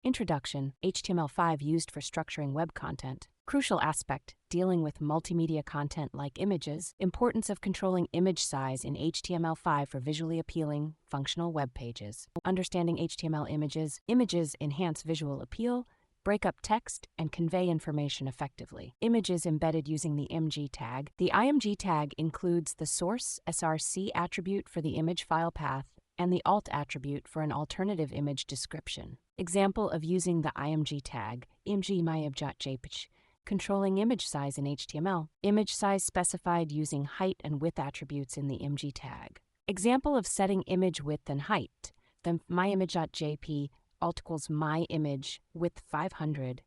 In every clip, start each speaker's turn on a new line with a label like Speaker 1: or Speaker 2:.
Speaker 1: Introduction, HTML5 used for structuring web content. Crucial aspect, dealing with multimedia content like images. Importance of controlling image size in HTML5 for visually appealing, functional web pages. Understanding HTML images. Images enhance visual appeal, break up text, and convey information effectively. Images embedded using the IMG tag. The IMG tag includes the source src attribute for the image file path and the alt attribute for an alternative image description. Example of using the IMG tag, img controlling image size in HTML. Image size specified using height and width attributes in the IMG tag. Example of setting image width and height. The myimage.jp alt equals myimage width 500.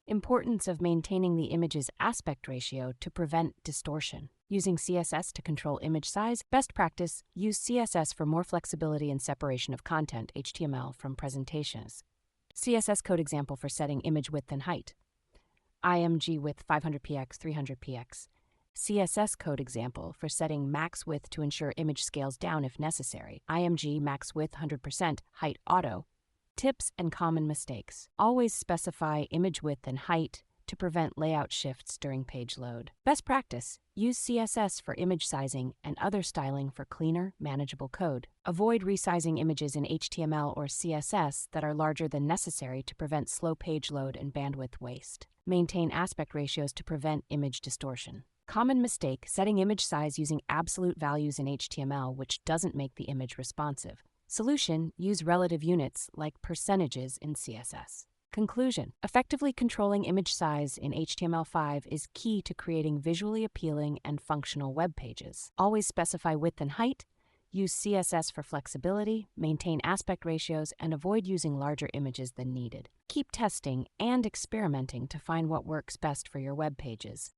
Speaker 1: Importance of maintaining the image's aspect ratio to prevent distortion. Using CSS to control image size. Best practice, use CSS for more flexibility and separation of content HTML from presentations. CSS code example for setting image width and height. IMG width 500px, 300px. CSS code example for setting max width to ensure image scales down if necessary. IMG max width 100%, height auto. Tips and common mistakes. Always specify image width and height to prevent layout shifts during page load. Best practice, use CSS for image sizing and other styling for cleaner, manageable code. Avoid resizing images in HTML or CSS that are larger than necessary to prevent slow page load and bandwidth waste. Maintain aspect ratios to prevent image distortion. Common mistake, setting image size using absolute values in HTML which doesn't make the image responsive. Solution, use relative units like percentages in CSS. Conclusion, effectively controlling image size in HTML5 is key to creating visually appealing and functional web pages. Always specify width and height, use CSS for flexibility, maintain aspect ratios, and avoid using larger images than needed. Keep testing and experimenting to find what works best for your web pages.